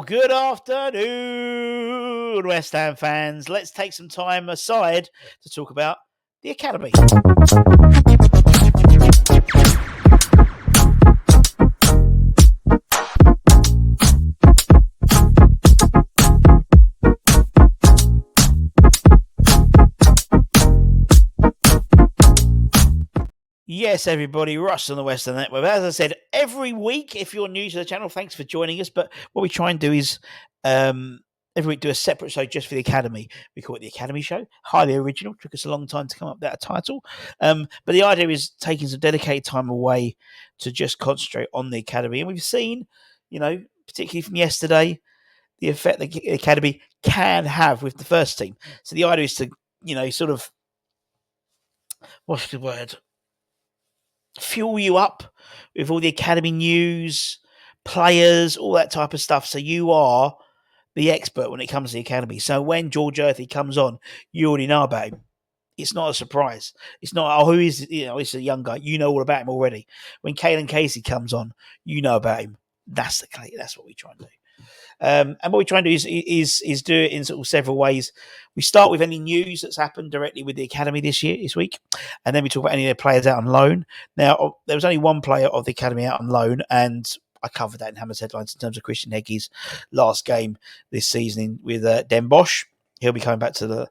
Well, good afternoon, West Ham fans. Let's take some time aside to talk about the Academy. Yes, everybody, Russ on the Western Network. As I said, every week, if you're new to the channel, thanks for joining us. But what we try and do is every week do a separate show just for the Academy. We call it the Academy Show. Highly original. Took us a long time to come up with that title. But the idea is taking some dedicated time away to just concentrate on the Academy. And we've seen, particularly from yesterday, the effect the Academy can have with the first team. So the idea is to, sort of, what's the word? Fuel you up with all the Academy news, players, all that type of stuff. So you are the expert when it comes to the Academy. So when George EARTHY comes on, you already know about him. It's not a surprise. It's not, who is, it's a young guy. You know all about him already. When Caelan Casey comes on, you know about him. That's what we try and do. And what we try and do is do it in sort of several ways. We start with any news that's happened directly with the Academy this week, and then we talk about any of the players out on loan. Now, there was only one player of the Academy out on loan, and I covered that in Hammer's headlines in terms of Christian Hegge's last game this season with Den Bosch. He'll be coming back to the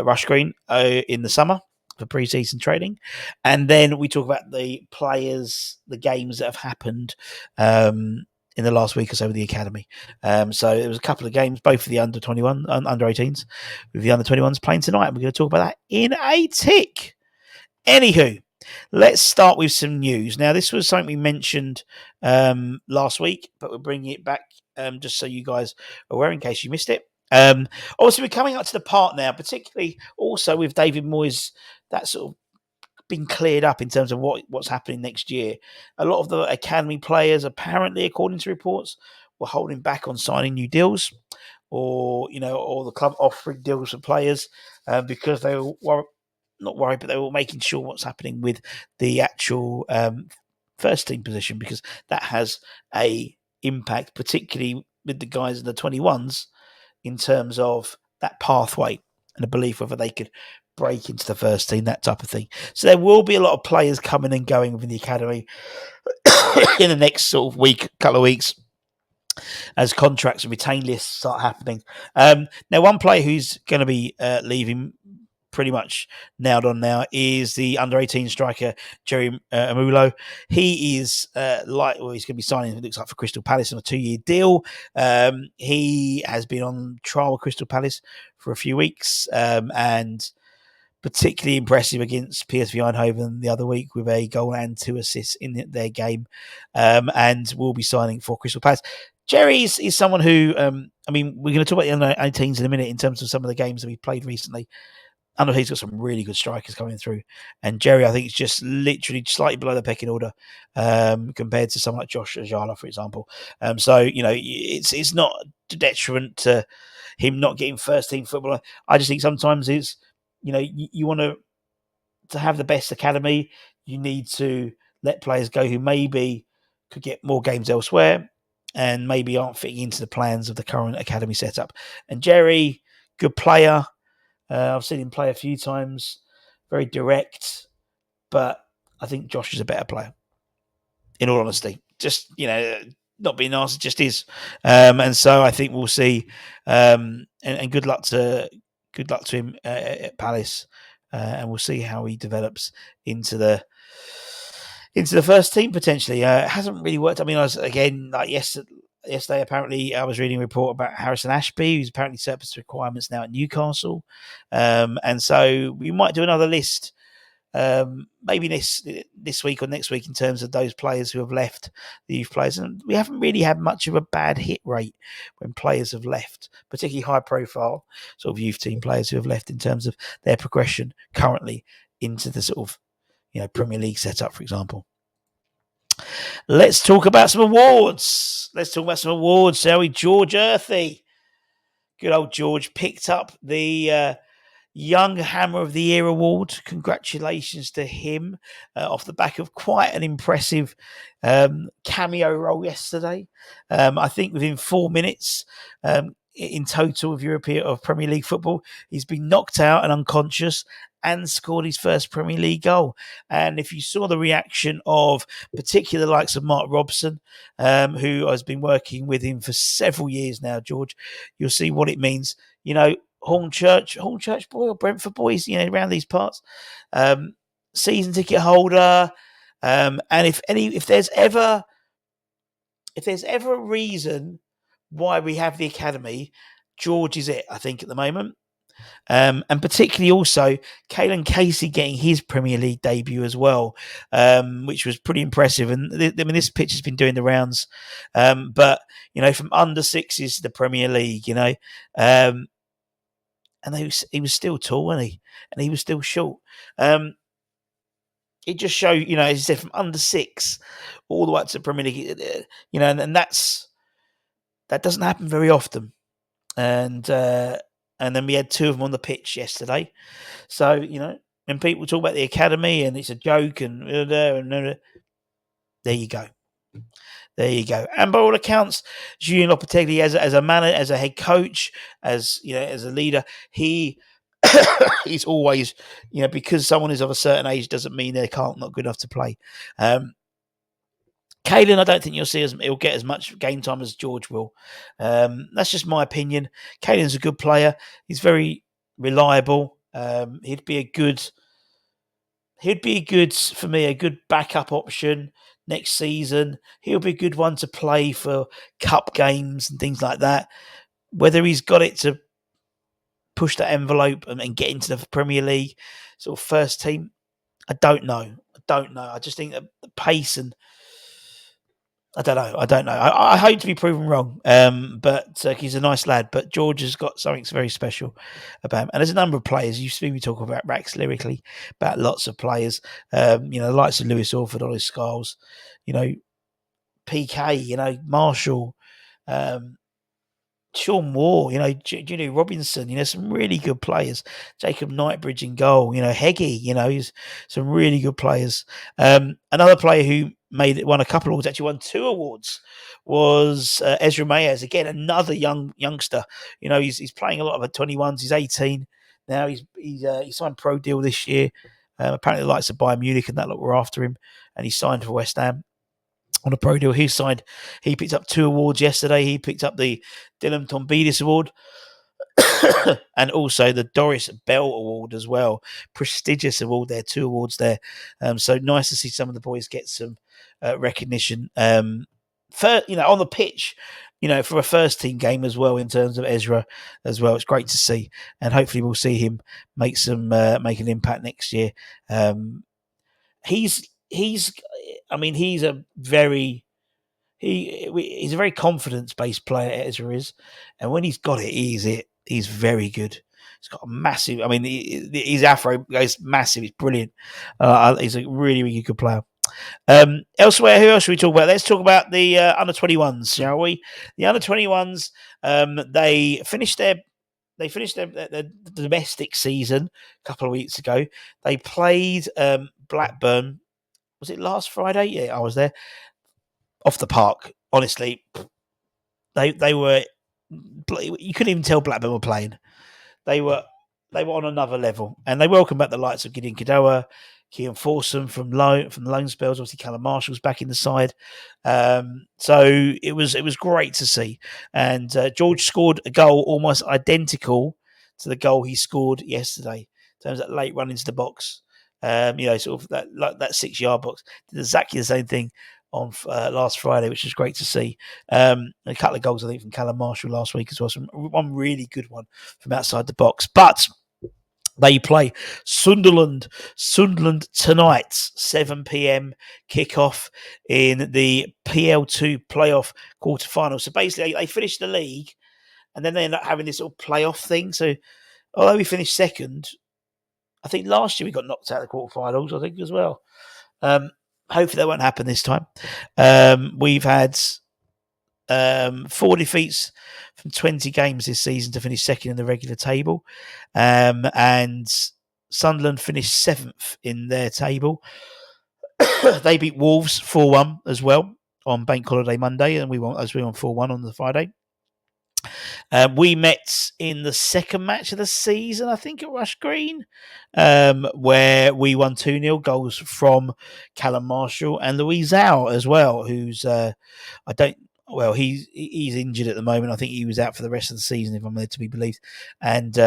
Rush Green in the summer for pre-season training. And then we talk about the players, the games that have happened in the last week or so with the Academy. So there was a couple of games, both for the under 18s, with the under 21s playing tonight. And we're going to talk about that in a tick. Anywho, let's start with some news. Now, this was something we mentioned last week, but we're bringing it back just so you guys are aware in case you missed it. Obviously, we're coming up to the part now, particularly also with David Moyes, that sort of been cleared up in terms of what's happening next year. A lot of the Academy players, apparently, according to reports, were holding back on signing new deals, or the club offering deals for players because they were not worried, but they were making sure what's happening with the actual first team position, because that has a impact, particularly with the guys in the 21s, in terms of that pathway and a belief whether they could break into the first team, that type of thing. So there will be a lot of players coming and going within the Academy in the next sort of couple of weeks, as contracts and retain lists start happening. Now, one player who's going to be leaving pretty much nailed on now is the under-18 striker, Jerry Amulo. He is he's going to be signing, it looks like, for Crystal Palace on a 2-year deal. He has been on trial with Crystal Palace for a few weeks, and particularly impressive against PSV Eindhoven the other week with a goal and 2 assists in their game, and will be signing for Crystal Palace. Jerry is someone who, we're going to talk about the under-18s in a minute in terms of some of the games that we've played recently. He's got some really good strikers coming through, and Jerry, I think, is just literally slightly below the pecking order compared to someone like Josh Ajala, for example. It's not a detriment to him not getting first team football. I just think sometimes it's, you want to have the best academy. You need to let players go who maybe could get more games elsewhere and maybe aren't fitting into the plans of the current academy setup. And Jerry, good player. I've seen him play a few times, very direct, but I think Josh is a better player, in all honesty. Just, not being nasty, just is. And so I think we'll see, and good luck to him at Palace, and we'll see how he develops into the first team potentially. It hasn't really worked. I mean, yesterday, apparently, I was reading a report about Harrison Ashby, who's apparently surplus requirements now at Newcastle. And so we might do another list, maybe this week or next week, in terms of those players who have left, the youth players. And we haven't really had much of a bad hit rate when players have left, particularly high-profile sort of youth team players who have left in terms of their progression currently into the sort of, Premier League setup, for example. Let's talk about some awards. Shall we? George EARTHY. Good old George picked up the Young Hammer of the Year award. Congratulations to him off the back of quite an impressive cameo role yesterday. I think within 4 minutes in total of Premier League football, he's been knocked out and unconscious and scored his first Premier League goal. And if you saw the reaction of particular likes of Mark Robson, who has been working with him for several years now, George, you'll see what it means. Hornchurch boy or Brentford boys, around these parts. Season ticket holder. And if there's ever a reason why we have the academy, George is it, I think, at the moment. And particularly also Caelan Casey getting his Premier League debut as well, which was pretty impressive. And this pitch has been doing the rounds. But from under sixes to the Premier League, and he was still tall, wasn't he? And he was still short. It just showed, as you said, from under six all the way up to the Premier League, and that doesn't happen very often. And then we had two of them on the pitch yesterday. So, when people talk about the academy and it's a joke and there you go. There you go. And by all accounts, Julian Lopetegui, as a manager, as a head coach, as a leader, he's always, because someone is of a certain age doesn't mean they're not good enough to play. Caelan, I don't think he'll get as much game time as George will. That's just my opinion. Caelan's a good player. He's very reliable. He'd be a good for me, a good backup option next season. He'll be a good one to play for cup games and things like that. Whether he's got it to push that envelope and get into the Premier League sort of first team, I don't know. I just think that the pace and I don't know. I hope to be proven wrong, but he's a nice lad. But George has got something very special about him. And there's a number of players. You've seen me talk about Rax lyrically, about lots of players. The likes of Lewis Orford, Ollie Scarles, PK, Marshall, Sean Moore, Junie Robinson, some really good players. Jacob Knightbridge in goal, Heggie, he's some really good players. Another player who won a couple of awards, actually won 2 awards, was Ezra Mayers. Again, another youngster. He's playing a lot of the 21s. He's 18 now. He signed pro deal this year. Apparently, the likes of Bayern Munich and that lot were after him, and he signed for West Ham on a pro deal. He picked up 2 awards yesterday. He picked up the Dylan Tombidis Award and also the Doris Bell Award as well. Prestigious award there, 2 awards there. So nice to see some of the boys get some recognition. On the pitch, for a first team game as well, in terms of Ezra as well. It's great to see, and hopefully we'll see him make an impact next year. He's a very confidence-based player, Ezra is, and when he's got it, he's very good. He's got a massive. His afro goes massive. He's brilliant. He's a really, really good player. Elsewhere, who else should we talk about? Let's talk about the under 21s, shall we? The under 21s. They finished their domestic season a couple of weeks ago. They played Blackburn. Was it last Friday? Yeah, I was there. Off the park, honestly, they were. You couldn't even tell Blackburn were playing. They were on another level, and they welcomed back the likes of Gideon Kadoa, Kean Forsome from the loan spells. Obviously, Callum Marshall's back in the side, so it was great to see. And George scored a goal almost identical to the goal he scored yesterday in terms of that late run into the box. Sort of that 6-yard box. Did exactly the same thing on last Friday, which was great to see. A couple of goals, I think, from Callum Marshall last week as well. One really good one from outside the box. But they play Sunderland tonight, 7 p.m. kickoff in the PL2 playoff quarterfinal. So basically, they finished the league, and then they end up having this little playoff thing. So although we finished second, I think last year we got knocked out of the quarterfinals, I think, as well. Hopefully that won't happen this time. We've had 4 defeats from 20 games this season to finish second in the regular table. And Sunderland finished 7th in their table. They beat Wolves 4-1 as well on Bank Holiday Monday, and we won 4-1 on the Friday. We met in the second match of the season, I think, at Rush Green, where we won 2-0, goals from Callum Marshall and Louise Zhao as well, who's he's injured at the moment. I think he was out for the rest of the season, if I'm led to be believed. And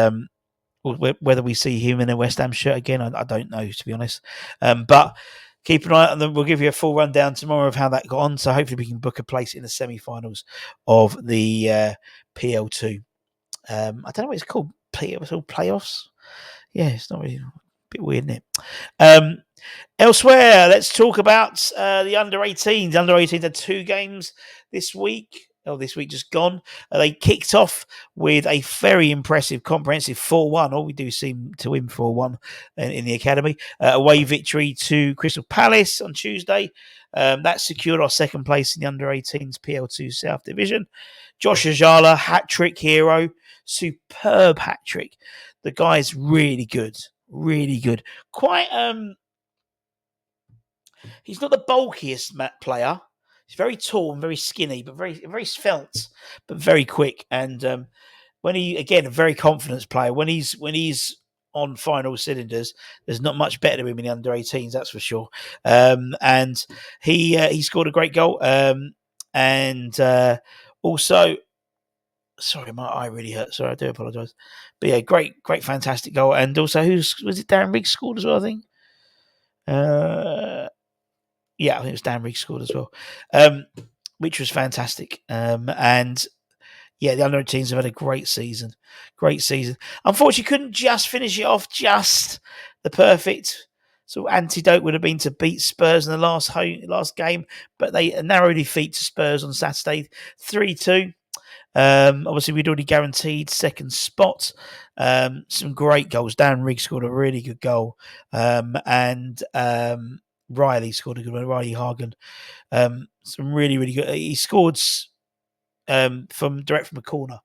whether we see him in a West Ham shirt again, I don't know, to be honest. But keep an eye on them. We'll give you a full rundown tomorrow of how that got on. So hopefully we can book a place in the semi-finals of the PL2. I don't know what it's called. It's all playoffs. Yeah, it's not really a bit weird, isn't it? Elsewhere, let's talk about the under-18s. The under-18s had 2 games this week. This week just gone. They kicked off with a very impressive, comprehensive 4-1. All we do seem to win 4-1 in the academy. Away victory to Crystal Palace on Tuesday. That secured our second place in the under-18s PL2 South Division. Josh Ajala, hat-trick hero. Superb hat-trick. The guy's really good. Really good. Quite... He's not the bulkiest player. He's very tall and very skinny, but very svelte, but very quick. And when a very confident player. When he's on final cylinders, there's not much better to him in the under-18s, that's for sure. And he scored a great goal. And also, sorry, my eye really hurt. Sorry, I do apologise. But yeah, great, fantastic goal. And also, was it? Darren Riggs scored as well, I think. Yeah, I think it was Dan Riggs scored as well, which was fantastic. And yeah, the under-18s have had a great season. Unfortunately, couldn't just finish it off. Just the perfect sort of antidote would have been to beat Spurs in the last game, but they narrowly defeat to Spurs on Saturday, 3-2. Obviously, we'd already guaranteed second spot. Some great goals. Dan Riggs scored a really good goal, and Riley scored a good one. Riley Hagen, some really, really good. He scored from a corner,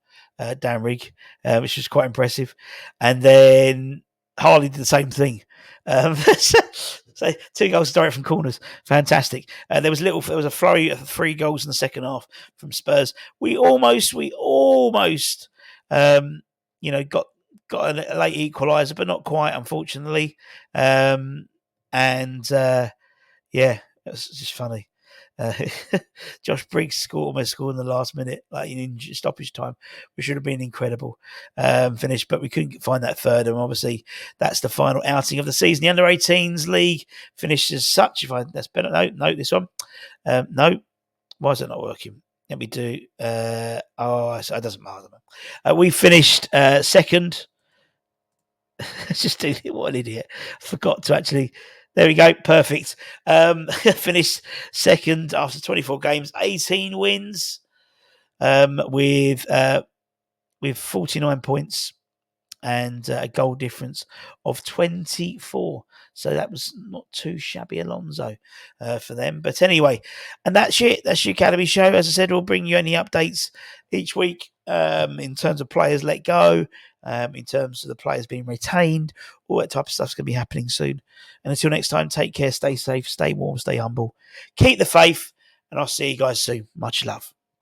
Dan Rigg, which was quite impressive. And then Harley did the same thing. So 2 goals direct from corners, fantastic. There was a flurry of 3 goals in the second half from Spurs. We almost, got a late equaliser, but not quite, unfortunately. Yeah, it was just funny. Josh Briggs almost scored in the last minute, like in stoppage time, which should have been incredible finish, but we couldn't find that third. And obviously, that's the final outing of the season. The Under-18s League finished as such. That's better. No, this one. No, why is it not working? Let me do. It doesn't matter. We finished second. Just do it. What an idiot! I forgot to actually. There we go. Perfect. Finished second after 24 games, 18 wins, with 49 points and a goal difference of 24. So that was not too shabby, Alonso, for them. But anyway, and that's it. That's your Academy show. As I said, we'll bring you any updates each week in terms of players let go, in terms of the players being retained. All that type of stuff's going to be happening soon. And until next time, take care, stay safe, stay warm, stay humble, keep the faith, and I'll see you guys soon. Much love.